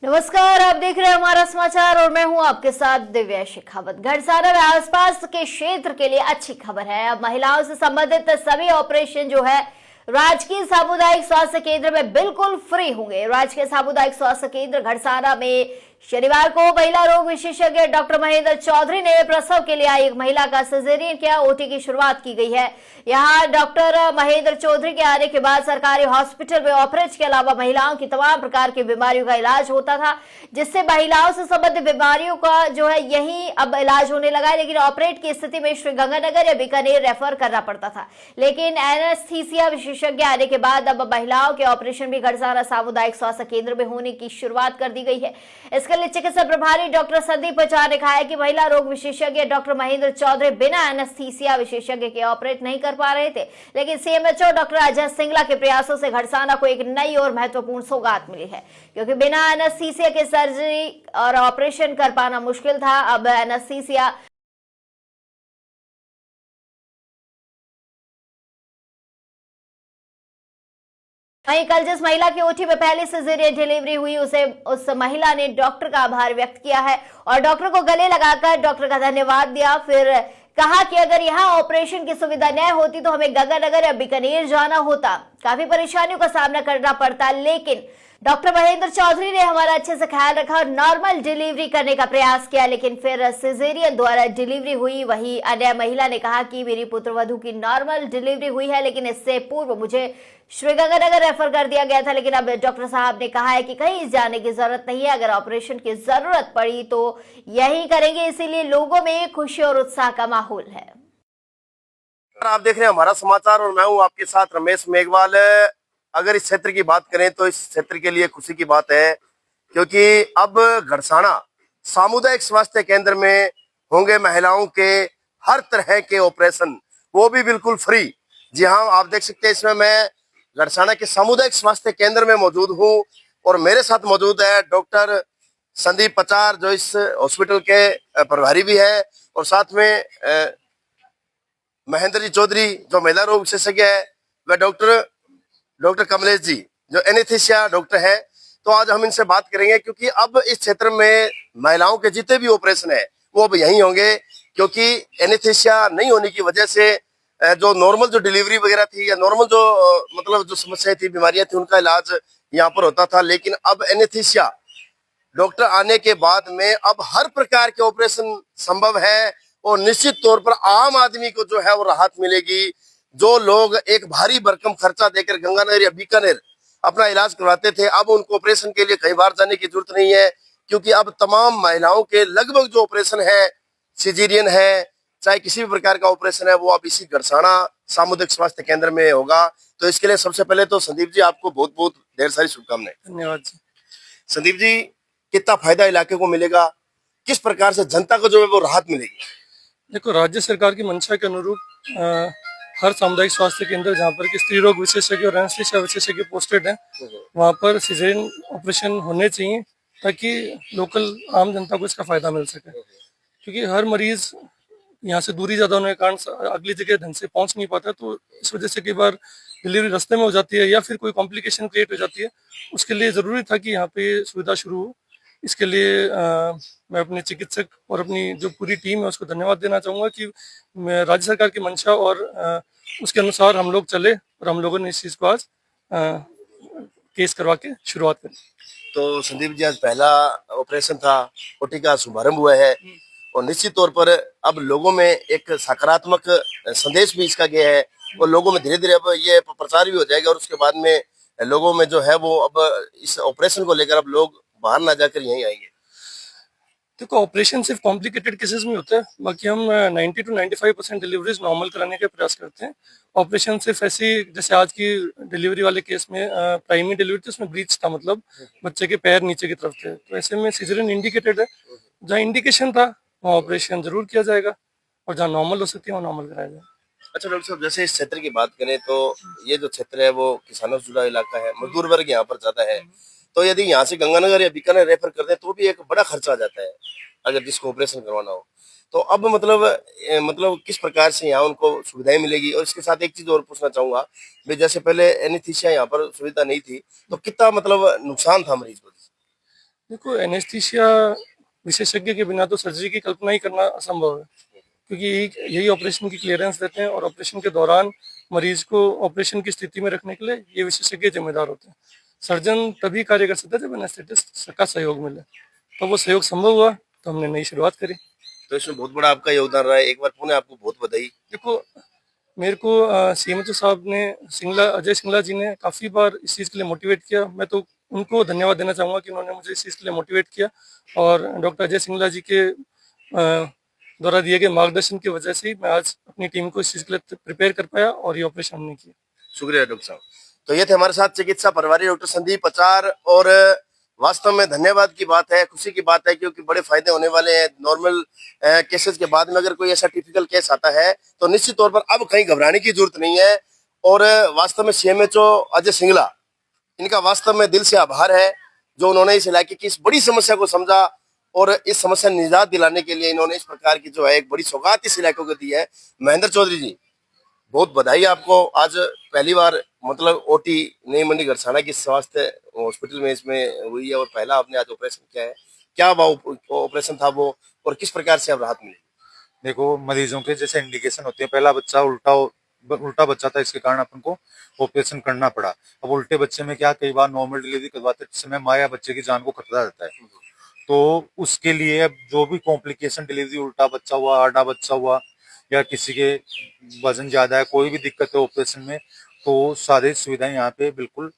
नमस्कार, आप देख रहे हैं हमारा समाचार और मैं हूं आपके साथ दिव्या शेखावत। घड़साना में आसपास के क्षेत्र के लिए अच्छी खबर है। अब महिलाओं से संबंधित सभी ऑपरेशन जो है राजकीय सामुदायिक स्वास्थ्य केंद्र में बिल्कुल फ्री होंगे। राजकीय सामुदायिक स्वास्थ्य केंद्र घड़साना में शनिवार को महिला रोग विशेषज्ञ डॉक्टर महेंद्र चौधरी ने प्रसव के लिए आई एक महिला का सिजेरियन किया। ओटी की शुरुआत की गई है। यहां डॉक्टर महेंद्र चौधरी के आने के बाद सरकारी हॉस्पिटल में ऑपरेशन के अलावा महिलाओं की तमाम प्रकार की बीमारियों का इलाज होता था, जिससे महिलाओं से संबंधित बीमारियों का जो है यही अब इलाज होने लगा है। लेकिन ऑपरेट की स्थिति में श्रीगंगानगर या बीकानेर रेफर करना पड़ता था। लेकिन एनेस्थीसिया विशेषज्ञ आने के बाद अब महिलाओं के ऑपरेशन भी घड़साना सामुदायिक स्वास्थ्य केंद्र में होने की शुरुआत कर दी गई है। इसके लिए चिकित्सा प्रभारी डॉक्टर संदीप पचार ने कहा है कि महिला रोग विशेषज्ञ डॉक्टर महेंद्र चौधरी बिना एनेस्थीसिया विशेषज्ञ के ऑपरेट नहीं कर पा रहे थे, लेकिन सीएमएचओ डॉक्टर अजय सिंगला के प्रयासों से घड़साना को एक नई और महत्वपूर्ण सौगात मिली है, क्योंकि बिना एनेस्थीसिया के सर्जरी और ऑपरेशन कर पाना मुश्किल था। अब एनेस्थीसिया वहीं कल जिस महिला की ओटी में पहली सिजेरियन डिलीवरी हुई उस महिला ने डॉक्टर का आभार व्यक्त किया है और डॉक्टर को गले लगाकर डॉक्टर का धन्यवाद दिया। फिर कहा कि अगर यहाँ ऑपरेशन की सुविधा न होती तो हमें गंगानगर या बीकानेर जाना होता, काफी परेशानियों का सामना करना पड़ता, लेकिन डॉक्टर महेंद्र चौधरी ने हमारा अच्छे से ख्याल रखा और नॉर्मल डिलीवरी करने का प्रयास किया। लेकिन फिर सिजेरियन द्वारा डिलीवरी हुई। वही अन्य महिला ने कहा कि मेरी पुत्रवधू की नॉर्मल डिलीवरी हुई है, लेकिन इससे पूर्व मुझे श्रीगंगानगर रेफर कर दिया गया था। लेकिन अब डॉक्टर साहब ने कहा है कि कहीं जाने की जरूरत नहीं है, अगर ऑपरेशन की जरूरत पड़ी तो यही करेंगे। इसीलिए लोगों में खुशी और उत्साह का माहौल है। आप देख रहे हैं हमारा समाचार और मैं हूं आपके साथ रमेश मेघवाल। अगर इस क्षेत्र की बात करें तो इस क्षेत्र के लिए खुशी की बात है, क्योंकि अब घड़साना सामुदायिक स्वास्थ्य केंद्र में होंगे महिलाओं के हर तरह के ऑपरेशन, वो भी बिल्कुल फ्री। जी हाँ, आप देख सकते हैं इसमें मैं घड़साना के सामुदायिक स्वास्थ्य केंद्र में मौजूद हूँ और मेरे साथ मौजूद है डॉक्टर संदीप पचार, जो इस हॉस्पिटल के प्रभारी भी है, और साथ में महेंद्र जी चौधरी जो महिला रोग विशेषज्ञ है, वह डॉक्टर कमलेश जी जो एनेस्थीसिया डॉक्टर है। तो आज हम इनसे बात करेंगे, क्योंकि अब इस क्षेत्र में महिलाओं के जितने भी ऑपरेशन है वो अब यहीं होंगे, क्योंकि एनेस्थीसिया नहीं होने की वजह से जो नॉर्मल जो डिलीवरी वगैरह थी या नॉर्मल जो मतलब जो समस्याएं थी, बीमारियां थी, उनका इलाज यहाँ पर होता था। लेकिन अब एनेस्थीसिया डॉक्टर आने के बाद में अब हर प्रकार के ऑपरेशन संभव है और निश्चित तौर पर आम आदमी को जो है वो राहत मिलेगी। जो लोग एक भारी भरकम खर्चा देकर गंगानगर या बीकानेर अपना इलाज करवाते थे, अब उनको ऑपरेशन के लिए कई बार जाने की जरूरत नहीं है, क्योंकि अब तमाम महिलाओं के लगभग जो ऑपरेशन है, सिजेरियन है, चाहे किसी भी प्रकार का ऑपरेशन है, वो अब इसी घड़साना सामुदायिक स्वास्थ्य केंद्र में होगा। तो इसके लिए सबसे पहले तो संदीप जी आपको बहुत बहुत ढेर सारी शुभकामनाएं। धन्यवाद जी। संदीप जी, कितना फायदा इलाके को मिलेगा, किस प्रकार से जनता को जो है वो राहत मिलेगी? देखो, राज्य सरकार की मंशा के अनुरूप हर सामुदायिक स्वास्थ्य केंद्र जहाँ पर कि स्त्री रोग विशेषज्ञ और एनेस्थीसिया विशेषज्ञ पोस्टेड हैं, वहाँ पर सिजेरियन ऑपरेशन होने चाहिए, ताकि लोकल आम जनता को इसका फायदा मिल सके। क्योंकि हर मरीज यहाँ से दूरी ज्यादा होने के कारण अगली जगह ढंग से पहुंच नहीं पाता, तो इस वजह से कई बार डिलीवरी रास्ते में हो जाती है या फिर कोई कॉम्प्लिकेशन क्रिएट हो जाती है। उसके लिए जरूरी था कि यहाँ पे सुविधा शुरू हो। इसके लिए मैं अपने चिकित्सक और अपनी जो पूरी टीम है उसको धन्यवाद देना चाहूँगा कि राज्य सरकार की मंशा और उसके अनुसार हम लोग चले और हम लोगों ने इस चीज़ को आज केस करवा के शुरुआत करी। तो संदीप जी, आज पहला ऑपरेशन था, ओटी का शुभारंभ हुआ है और निश्चित तौर पर अब लोगों में एक सकारात्मक संदेश भी इसका गया है और लोगों में धीरे धीरे अब ये प्रचार भी हो जाएगा और उसके बाद में लोगों में जो है वो अब इस ऑपरेशन को लेकर अब लोग बाहर ना जाकर यहीं आएंगे। देखो, ऑपरेशन सिर्फ कॉम्प्लिकेटेड केसेस में होता है, बाकी हम 90 to 95% डिलीवरीज नॉर्मल कराने का प्रयास करते हैं। ऑपरेशन सिर्फ ऐसी, जैसे आज की डिलीवरी वाले केस में प्राइमरी डिलीवरी थी, उसमें ब्रीच था, मतलब बच्चे के पैर नीचे की तरफ थे, तो ऐसे में सिजेरियन इंडिकेटेड है। जहाँ इंडिकेशन था वहाँ ऑपरेशन जरूर किया जाएगा और जहाँ नॉर्मल हो सकती है वहाँ नॉर्मल कराया जाएगा। अच्छा डॉक्टर साहब, जैसे इस क्षेत्र की बात करें तो ये जो क्षेत्र है वो किसानों से जुड़ा इलाका है, मजदूर वर्ग यहाँ पर ज्यादा है, तो यदि यहाँ से गंगानगर या बीकानेर रेफर कर दें तो भी एक बड़ा खर्चा आ जाता है अगर जिसको ऑपरेशन करवाना हो। तो अब मतलब किस प्रकार से यहाँ उनको सुविधाएं मिलेगी? और इसके साथ एक चीज और पूछना चाहूंगा, जैसे पहले एनेस्थीसिया यहाँ पर सुविधा नहीं थी, तो कितना मतलब नुकसान था मरीज को? देखो, एनेस्थीसिया विशेषज्ञ के बिना तो सर्जरी की कल्पना ही करना असंभव है, क्योंकि यही ऑपरेशन की क्लियरेंस देते हैं और ऑपरेशन के दौरान मरीज को ऑपरेशन की स्थिति में रखने के लिए ये विशेषज्ञ जिम्मेदार होते हैं। सर्जन तभी कार्य कर सकता है जब एनेस्थेटिस्ट का सहयोग मिले, तो वो सहयोग संभव हुआ तो हमने नई शुरुआत करी। तो इसमें बहुत बड़ा आपका योगदान रहा है, एक बार पुनः आपको बहुत बधाई। देखो, मेरे को सीएमएचओ साहब ने, अजय सिंगला जी ने काफ़ी बार इस चीज़ के लिए मोटिवेट किया। मैं तो उनको धन्यवाद देना चाहूँगा कि उन्होंने मुझे इस चीज़ के लिए मोटिवेट किया, और डॉक्टर अजय सिंगला जी के द्वारा दिए गए मार्गदर्शन की वजह से ही मैं आज अपनी टीम को इस चीज़ के लिए प्रिपेयर कर पाया और ये ऑपरेशन हमने किया। शुक्रिया डॉक्टर साहब। तो ये थे हमारे साथ चिकित्सा प्रभारी डॉक्टर संदीप आचार, और वास्तव में धन्यवाद की बात है, खुशी की बात है, क्योंकि बड़े फायदे होने वाले हैं। नॉर्मल केसेस के बाद में अगर कोई ऐसा टिपिकल केस आता है तो निश्चित तौर पर अब कहीं घबराने की जरूरत नहीं है। और वास्तव में सीएमएचओ अजय सिंगला, इनका वास्तव में दिल से आभार है, जो उन्होंने इस इलाके की इस बड़ी समस्या को समझा और इस समस्या निजात दिलाने के लिए इन्होंने इस प्रकार की जो है एक बड़ी सौगात इस इलाके को दी है। महेंद्र चौधरी जी, बहुत बधाई आपको। आज पहली बार मतलब ओटी नई मंडी गरसाना की स्वास्थ्य हॉस्पिटल में इसमें हुई है, और पहला आपने आज ऑपरेशन किया है। क्या वो ऑपरेशन था वो, और किस प्रकार से अब राहत मिली? देखो, मरीजों के जैसे इंडिकेशन होते हैं, पहला बच्चा उल्टा बच्चा था, इसके कारण अपन को ऑपरेशन करना पड़ा। अब उल्टे बच्चे में क्या, कई बार नॉर्मल डिलीवरी करवाते समय माँ या बच्चे की जान को खतरा रहता है, तो उसके लिए अब जो भी कॉम्प्लिकेशन, डिलीवरी उल्टा बच्चा हुआ, आधा बच्चा हुआ, या किसी के वजन ज्यादा है, कोई भी दिक्कत है ऑपरेशन में, तो सारी सुविधाएं यहाँ पे बिल्कुल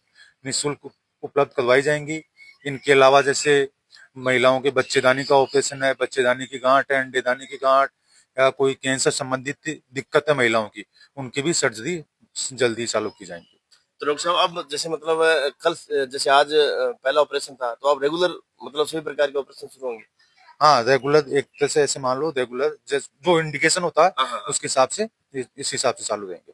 निःशुल्क उपलब्ध करवाई जाएंगी। इनके अलावा जैसे महिलाओं के बच्चेदानी का ऑपरेशन है, बच्चेदानी की गांठ है, अंडेदानी की गांठ, या कोई कैंसर संबंधित दिक्कत है महिलाओं की, उनकी भी सर्जरी जल्दी चालू की जाएंगी। तो डॉक्टर साहब, अब जैसे मतलब कल जैसे आज पहला ऑपरेशन था, तो अब रेगुलर मतलब सभी प्रकार के ऑपरेशन शुरू होंगे? हाँ, रेगुलर, एक तरह से ऐसे मान लो रेगुलर जो इंडिकेशन होता है हाँ, हाँ, हाँ। उसके हिसाब से, इस हिसाब से चालू रहेंगे।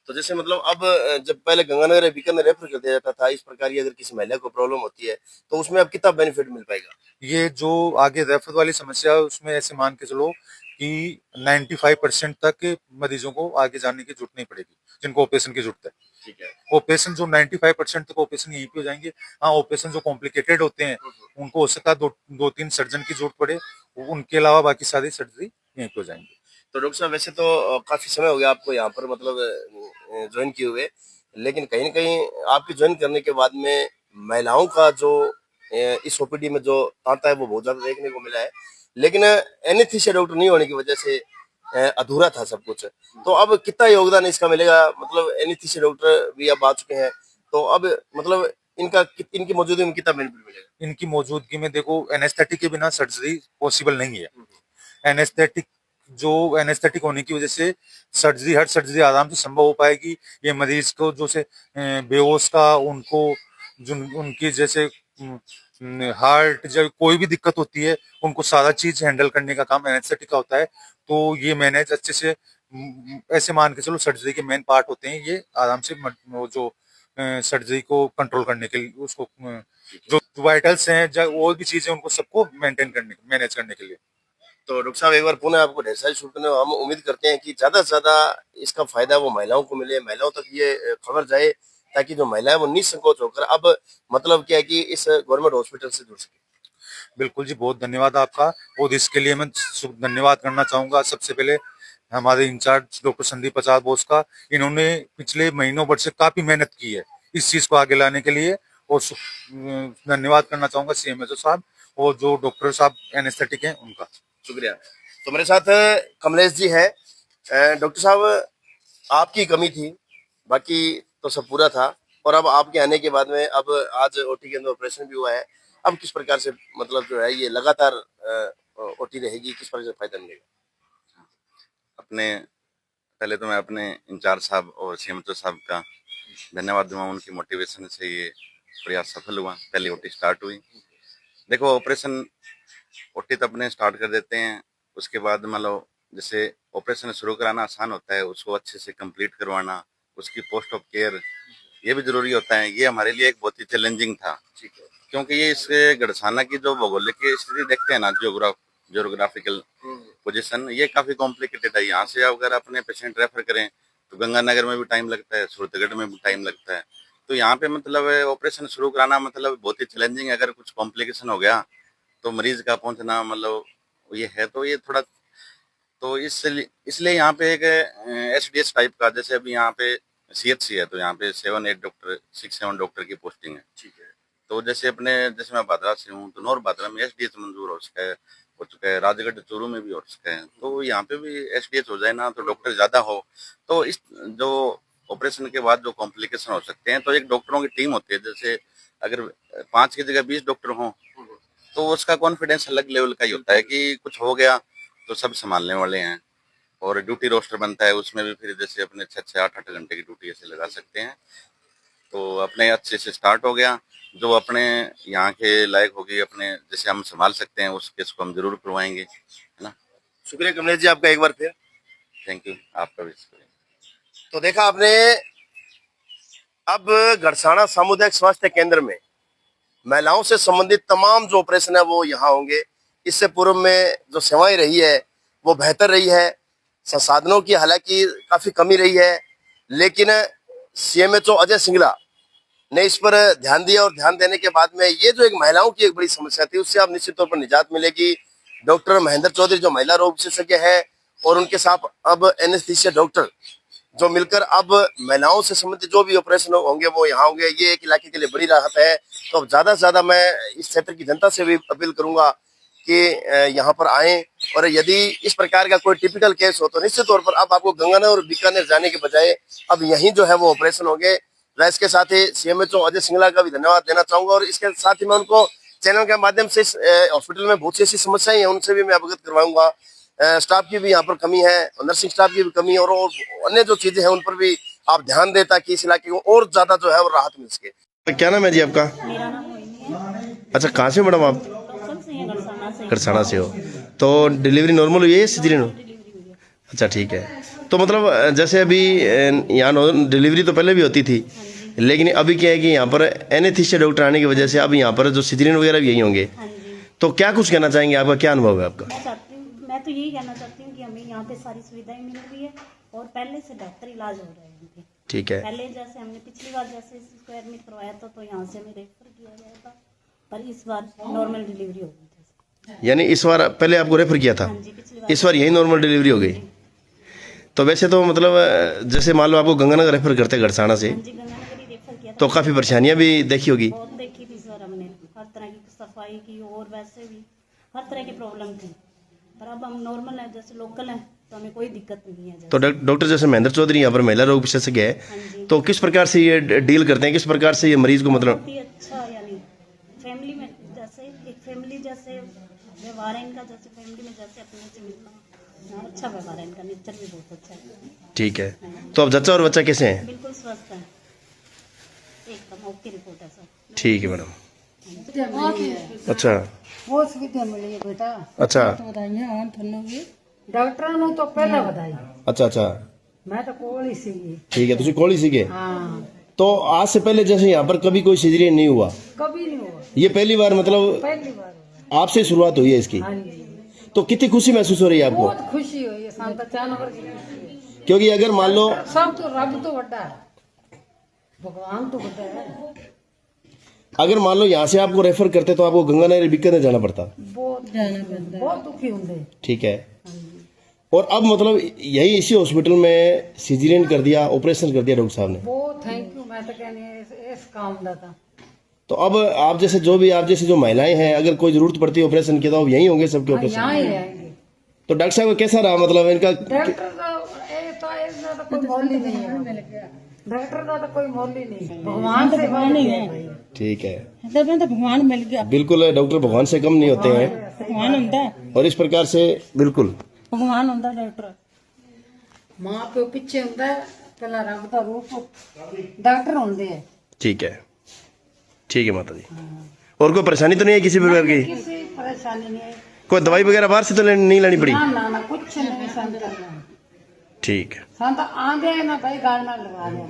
तो जैसे मतलब अब जब पहले गंगानगर या बीकानेर रेफर कर दिया जाता था, इस प्रकार की अगर किसी महिला को प्रॉब्लम होती है तो उसमें अब कितना बेनिफिट मिल पाएगा? ये जो आगे रेफर वाली समस्या है उसमें ऐसे मान के चलो कि 95% तक मरीजों को आगे जाने की जरूरत नहीं पड़ेगी, जिनको ऑपरेशन की जरूरत है। ठीक है। ऑपरेशन जो 95% तक ऑपरेशन यहीं पे हो जाएंगे। हाँ, ऑपरेशन जो कॉम्प्लिकेटेड होते हैं उनको हो सकता है दो तीन सर्जन की जरूरत पड़े, उनके अलावा बाकी सारी सर्जरी यहीं पे हो जाएंगी। तो डॉक्टर साहब, वैसे तो काफी समय हो गया आपको यहाँ पर मतलब ज्वाइन किए हुए, लेकिन कहीं ना कहीं आपके ज्वाइन करने के बाद में महिलाओं का जो इस ओपीडी में जो आता है वो बहुत ज्यादा देखने को मिला है, लेकिन एनेस्थीसिया डॉक्टर नहीं होने की वजह से अधूरा था सब कुछ। तो अब कितना योगदान इसका मिलेगा? मतलब एनेस्थीसिया डॉक्टर भी अब आ चुके हैं, तो अब मतलब इनकी मौजूदगी में कितना बेनिफिट मिलेगा? इनकी मौजूदगी में देखो, एनेस्थेटिक के बिना सर्जरी पॉसिबल नहीं है। एनेस्थेटिक होने की वजह से हर सर्जरी आराम से संभव हो पाएगी। ये मरीज को जो से बेहोश का, उनको जो उनकी जैसे हार्ट, जब कोई भी दिक्कत होती है, उनको सारा चीज हैंडल करने का काम एनेस्थेटिक का होता है। तो ये मैनेज अच्छे से, ऐसे मान के चलो सर्जरी के मेन पार्ट होते हैं, ये आराम से वो जो सर्जरी को कंट्रोल करने के लिए, उसको जो वाइटल्स हैं, और भी चीजें, उनको सबको मैनेज करने के लिए। तो डॉक्टर साहब, एक बार पुनः आपको ढेर सारी शुभकामनाएं। हम उम्मीद करते हैं कि ज्यादा से ज्यादा इसका फायदा वो महिलाओं को मिले, महिलाओं तक ये खबर जाए, ताकि जो महिलाएं वो निसंकोच होकर अब मतलब क्या है कि इस गवर्नमेंट हॉस्पिटल से जुड़ सके। बिल्कुल जी, बहुत धन्यवाद आपका। और इसके लिए मैं धन्यवाद करना चाहूंगा सबसे पहले हमारे इंचार्ज डॉक्टर संदीप आचार बोस का। इन्होंने पिछले महीनों भर से काफी मेहनत की है इस चीज को आगे लाने के लिए। और धन्यवाद करना चाहूंगा सीएमएचओ साहब और जो डॉक्टर साहब एनेस्थेटिक हैं उनका। शुक्रिया। तो मेरे साथ कमलेश जी है। डॉक्टर साहब, आपकी कमी थी, बाकी तो सब पूरा था, और अब आपके आने के बाद में अब आज ओटी के अंदर ऑपरेशन भी हुआ है। अब किस प्रकार से मतलब जो है ये लगातार ओटी रहेगी, किस प्रकार से फायदा मिलेगा? पहले तो मैं अपने इंचार्ज साहब और सीएमएचओ साहब का धन्यवाद दूंगा। उनकी मोटिवेशन से ये प्रयास सफल हुआ, पहली ओटी स्टार्ट हुई। देखो, ऑपरेशन ओटी तो अपने स्टार्ट कर देते हैं, उसके बाद मान लो जैसे ऑपरेशन शुरू कराना आसान होता है, उसको अच्छे से कंप्लीट करवाना, उसकी पोस्ट ऑफ केयर ये भी जरूरी होता है। ये हमारे लिए एक बहुत ही चैलेंजिंग था, ठीक है, क्योंकि ये इस गड़साना की जो भौगोलिक स्थिति देखते हैं ना, जियोग्राफिकल पोजीशन, ये काफी कॉम्प्लिकेटेड है। यहाँ से अगर अपने पेशेंट रेफर करें तो गंगानगर में भी टाइम लगता है, सूरतगढ़ में भी टाइम लगता है, तो यहाँ पे मतलब ऑपरेशन शुरू कराना मतलब बहुत ही चैलेंजिंग है। अगर कुछ कॉम्प्लिकेशन हो गया तो मरीज का पहुंचना मतलब ये है, तो ये थोड़ा, तो इसलिए यहाँ पे एक एसडीएस टाइप का, जैसे अभी यहाँ पे सीएचसी है तो यहाँ पे 6-7 डॉक्टर की पोस्टिंग है। ठीक है। तो जैसे मैं भादरा से हूँ तो नौर भादरा में एसडीएस मंजूर हो चुका है, राजगढ़ चूरू में भी हो चुका है। तो यहाँ पे भी एसडीएस हो जाए ना, तो डॉक्टर ज्यादा हो, तो इस जो ऑपरेशन के बाद जो कॉम्प्लिकेशन हो सकते हैं, तो एक डॉक्टरों की टीम होती है। जैसे अगर 5 की जगह 20 डॉक्टर हों तो उसका कॉन्फिडेंस अलग लेवल का ही होता है कि कुछ हो गया तो सब संभालने वाले हैं। और ड्यूटी रोस्टर बनता है, उसमें भी फिर जैसे अपने 6-8 घंटे की ड्यूटी ऐसे लगा सकते हैं। तो अपने अच्छे से स्टार्ट हो गया, जो अपने यहाँ के लायक होगी, अपने जैसे हम संभाल सकते हैं उस केस को हम जरूर करवाएंगे, है ना। शुक्रिया कमलेश जी आपका एक बार फिर। थैंक यू, आपका भी शुक्रिया। तो देखा आपने, अब गड़साना सामुदायिक स्वास्थ्य केंद्र में महिलाओं से संबंधित तमाम जो ऑपरेशन है वो यहाँ होंगे। इससे पूर्व में जो सेवाएं रही है वो बेहतर रही है। संसाधनों की हालांकि काफी कमी रही है, लेकिन सीएमएचओ अजय सिंगला ने इस पर ध्यान दिया और ध्यान देने के बाद में ये जो एक महिलाओं की एक बड़ी समस्या थी उससे अब निश्चित तौर पर निजात मिलेगी। डॉक्टर महेंद्र चौधरी जो महिला रोग विशेषज्ञ है और उनके साथ अब एनेस्थीसिया डॉक्टर जो मिलकर अब महिलाओं से संबंधित जो भी ऑपरेशन होंगे वो यहाँ होंगे। ये एक इलाके के लिए बड़ी राहत है। तो अब ज्यादा से ज्यादा मैं इस क्षेत्र की जनता से भी अपील करूंगा कि यहाँ पर आएं, और यदि इस प्रकार का कोई टिपिकल केस हो तो निश्चित तौर पर अब आपको गंगानगर और बीकानेर जाने के बजाय अब यहीं जो है वो ऑपरेशन होंगे। मैं इसके साथ ही सीएमएचओ अजय सिंगला का भी धन्यवाद देना चाहूंगा, और इसके साथ ही मैं उनको चैनल के माध्यम से हॉस्पिटल में बहुत सी ऐसी समस्याएं हैं उनसे भी मैं अवगत करवाऊंगा। स्टाफ की भी यहाँ पर कमी है, नर्सिंग स्टाफ की भी कमी है, और अन्य जो चीजें हैं उन पर भी आप ध्यान दें ताकि इस इलाके को और ज्यादा जो है वो राहत मिल सके। क्या नाम है जी आपका? मेरा नाम मोहिनी है। अच्छा, कहाँ से मैडम आप? लोकल से हैं, गड़साना से। गड़साना से हो। तो डिलीवरी नॉर्मल हुई है सिजेरियन हो? डिलीवरी हुई है। अच्छा ठीक है। तो मतलब जैसे अभी यहाँ डिलीवरी तो पहले भी होती थी, लेकिन अभी क्या है कि यहाँ पर एनेस्थीसिया डॉक्टर आने की वजह से अब यहाँ पर जो सिजेरियन वगैरह भी यही होंगे। हाँ जी। तो क्या कुछ कहना चाहेंगे, आपका क्या अनुभव है आपका? मैं तो यही कहना चाहती हूँ कि हमें यहाँ पे सारी सुविधाएं मिल रही है और पहले से बेहतर इलाज हो रहा है यहाँ पे। ठीक है। पहले जैसे हमने पिछली बार जैसे इसको एडमिट करवाया था तो यहाँ से हमें रेफर किया गया था, पर इस बार नॉर्मल डिलीवरी हो गई थी। यानी इस बार पहले आपको रेफर किया था, हाँ जी, पिछली बार इस बार यही नॉर्मल डिलीवरी हो गई। तो वैसे तो मतलब जैसे मान लो आपको गंगानगर रेफर करते गड़साना से, हाँ जी, गंगानगर ही रेफर किया था। तो काफी परेशानियां भी देखी होगी। बहुत देखी थी सर हमने, हर तरह की सफाई की और वैसे भी हर तरह की प्रॉब्लम थी, पर अब हम नॉर्मल है, जैसे लोकल है तो हमें कोई दिक्कत नहीं है। तो डॉक्टर जैसे महेंद्र चौधरी यहाँ पर महिला रोग विशेषज्ञ है, हाँ जी। तो किस प्रकार से ये डील करते हैं, किस प्रकार से ये मरीज को मतलब? बहुत ही अच्छा, यानी फैमिली में जैसे एक फैमिली जैसे व्यवहार है इनका, जैसे फैमिली में जैसे अपने से मिलना, अच्छा व्यवहार है इनका, नेचर भी बहुत अच्छा है। ठीक है। तो अब जच्चा और बच्चा कैसे हैं? बिल्कुल स्वस्थ है, एकदम ओके रिपोर्ट है सर। ठीक है मैडम। अच्छा बहुत सुविधा मिली है बेटा। अच्छा ਵਧਾਈਆਂ ਹੋਣ ਤੁਹਾਨੂੰ ਵੀ, ਡਾਕਟਰਾਂ ਨੂੰ ਤਾਂ ਪਹਿਲਾਂ ਵਧਾਈ। अच्छा अच्छा ਮੈਂ ਤਾਂ ਕੋਲ ਹੀ ਸੀਗੀ। ठीक है। तुझे कॉल ही सीखे? हाँ, तो आज से पहले जैसे यहाँ पर कभी कोई सिजेरियन नहीं हुआ, कभी नहीं हुआ, ये पहली बार मतलब पहली बार हुआ। आपसे शुरुआत हुई है इसकी? हाँ जी, तो कितनी खुशी महसूस हो रही है आपको? बहुत खुशी हुई है, ਸਾਨੂੰ ਤਾਂ जानवर की खुशी है। क्योंकि अगर मान लो सब तो रब तो बड़ा है, भगवान तो बड़ा है। अगर मान लो यहाँ से आपको रेफर करते तो आपको गंगानगर बीकानेर जाना पड़ता। बहुत दुखी होंगे। ठीक है। और अब मतलब यही इसी हॉस्पिटल में सिजेरियन कर दिया, ऑपरेशन कर दिया डॉक्टर साहब ने। बहुत थैंक यू, मैं तो कहनी इस काम का था। तो अब आप जैसे जो महिलाएं हैं, अगर कोई जरूरत पड़ती है ऑपरेशन की तो अब यहीं होंगे सबके ऑपरेशन? यहाँ ही रहेंगे। तो डॉक्टर साहब को कैसा रहा मतलब इनका? डॉक्टर का कोई मोल ही नहीं है, डॉक्टर का तो कोई मोल ही नहीं, भगवान से भगवान ही है। ठीक है। तो भगवान मिल गया। बिल्कुल, डॉक्टर भगवान से कम नहीं होते हैं, भगवान होता है, और इस प्रकार से बिल्कुल भगवान होता डॉक्टर। मां प्यो पिछे होता है, पहला रब का रूप डॉक्टर होंगे है। ठीक है। ठीक है माता जी। और कोई परेशानी तो नहीं है किसी प्रकार की? किसी परेशानी नहीं है, कोई दवाई वगैरह बाहर से तो नहीं लानी पड़ी? ना ना कुछ नहीं समझ। ठीक है। सन तो आंदे ना भाई गाल ना लगा दे।